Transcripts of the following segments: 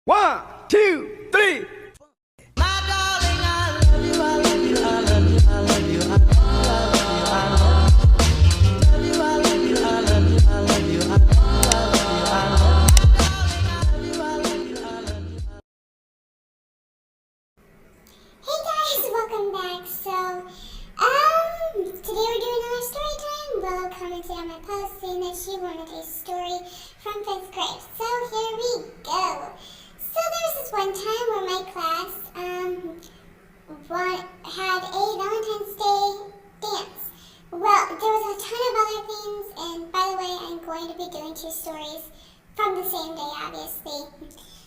1, 2, 3. My darling, I love you, I love you, I love you, I love you, I love you, I love you, I love you, I love you, I love you, I love you, I love you, I love you, I love you. Hey guys, welcome back. Today we're doing another story time. Willow commented on my post saying that she wanted a story from 5th grade. So here we go. So there was this one time where my class had a Valentine's Day dance. Well, there was a ton of other things, and by the way, I'm going to be doing 2 stories from the same day, obviously.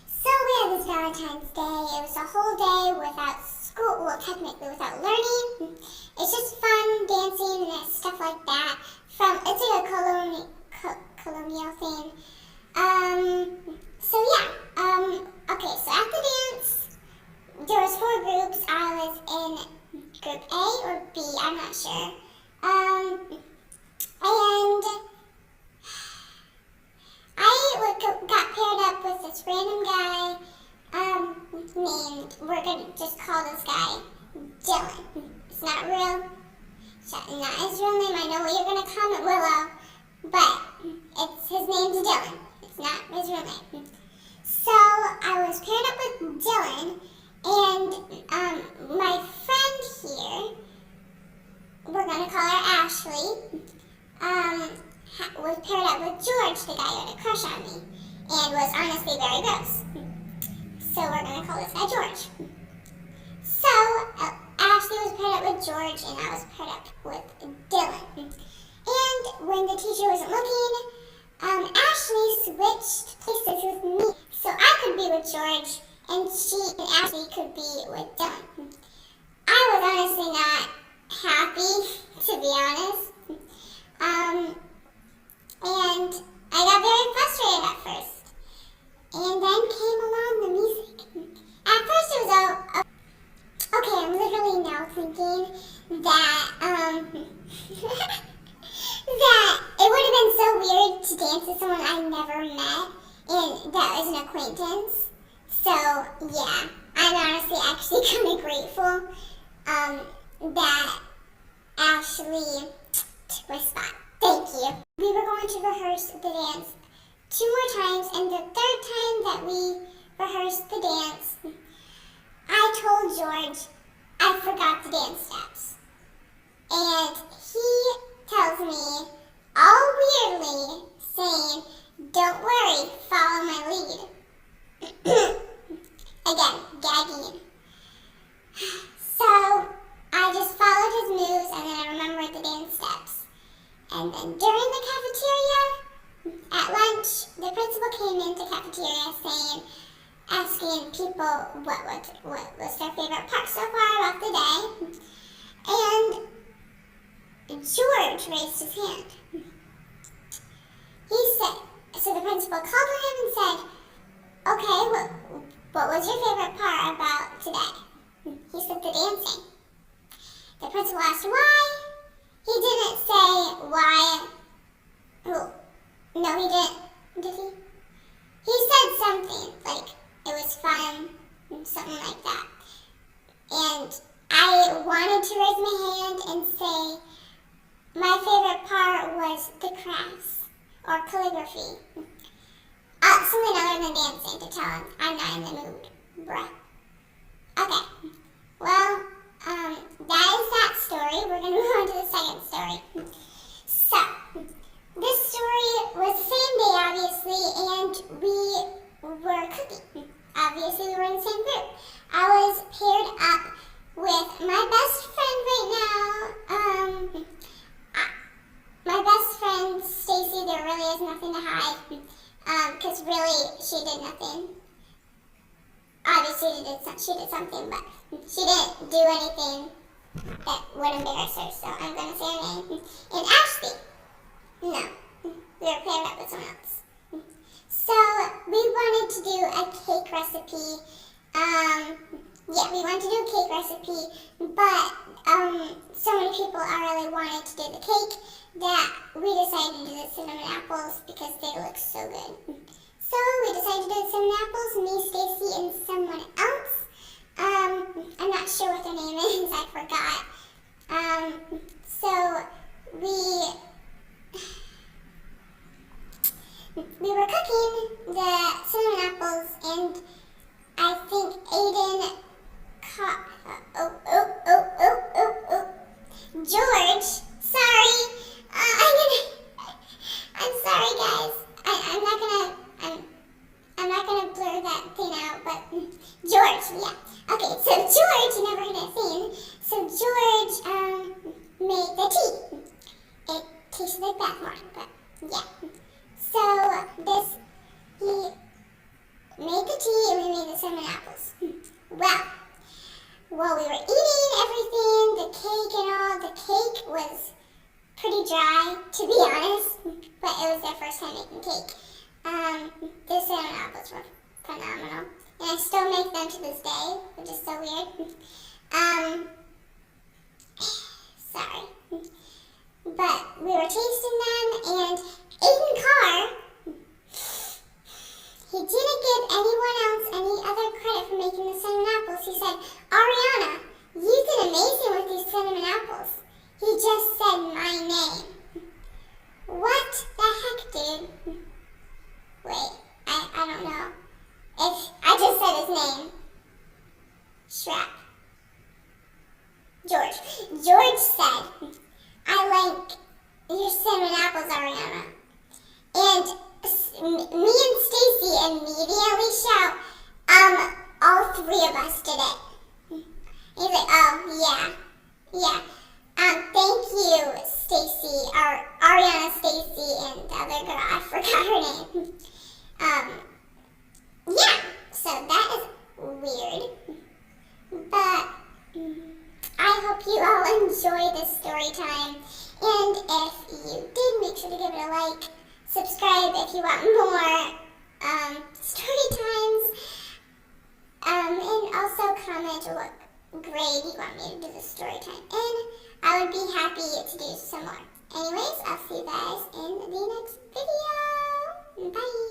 So we had this Valentine's Day. It was a whole day without school, well, technically without learning. It's just fun dancing and stuff like that. It's like a colonial thing. Okay, so at the dance, there was 4 groups. I was in group A or B, I'm not sure. And I got paired up with this random guy named, we're going to just call this guy Dylan. It's not his real name. I know what you're going to comment Willow, but his name's Dylan. It's not his real name. So I was paired up with Dylan, and my friend here, we're going to call her Ashley, was paired up with George, the guy who had a crush on me, and was honestly very gross. So we're going to call this guy George. So Ashley was paired up with George, and I was paired up with Dylan. And when the teacher wasn't looking, Ashley switched places with me. So I could be with George, and Ashley could be with Dylan. I was honestly not happy, to be honest. And I got very frustrated at first. And then came along the music. At first it was okay, I'm literally now thinking that, that it would have been so weird to dance with someone I never met, and that was an acquaintance. So, yeah, I'm honestly actually kind of grateful, that Ashley took my spot. Thank you. We were going to rehearse the dance 2 more times, and the 3rd time that we rehearsed the dance, I told George I forgot the dance steps. And he tells me, all weirdly, saying, "Don't worry, follow my lead." Again, gagging. So I just followed his moves, and then I remembered the dance steps. And then during the cafeteria, at lunch, the principal came into the cafeteria asking people what was their favorite part so far about the day. And George raised his hand. So the principal called for him and said, "Okay, what was your favorite part about today?" He said, "The dancing." The principal asked why. He didn't say why. Oh, no, he didn't. Did he? He said something like it was fun, something like that. And I wanted to raise my hand and say my favorite part was the crafts or calligraphy. Something other than dancing, to tell him I'm not in the mood, bruh. Okay, well, that is that story. We're going to move on to the second story. So, this story was the same day, obviously, and we were cooking. Obviously, we were in the same group. I was paired up with my best friend right now. My best friend, Stacy, there really is nothing to hide, because really, she did nothing. Obviously, she did something, but she didn't do anything that would embarrass her, so I'm going to say her name. And Ashley, no, we were paired up with someone else. So, we wanted to do a cake recipe. We wanted to do a cake recipe, but so many people already wanted to do the cake that we decided to do the cinnamon apples because they look so good. So we decided to do the cinnamon apples, me, Stacy, that thing out, but George, yeah. Okay, so George, you never heard that scene. So George made the tea. It tasted like bathwater, but yeah. So he made the tea and we made the cinnamon apples. Well, while we were eating everything, the cake and all, the cake was pretty dry, to be honest, but it was their first time making cake. The cinnamon apples were phenomenal, and I still make them to this day, which is so weird. Sorry. But we were tasting them, and Aiden Carr, he didn't give anyone else any other credit for making the cinnamon apples. He said, Ariana, you did amazing with these cinnamon apples. He just said my name. What the heck, dude? Wait, I don't know. If I just said his name. Shrek. George. George said, I like your cinnamon apples, Ariana. And me and Stacy immediately shout, all three of us did it. He's like, oh, yeah. Thank you, Stacy, Ariana, Stacy, and the other girl, I forgot her name. Yeah, so that is weird. But I hope you all enjoy this story time. And if you did, make sure to give it a like. Subscribe if you want more story times. And also comment what grade you want me to do the story time in. I would be happy to do some more. Anyways, I'll see you guys in the next video. Bye.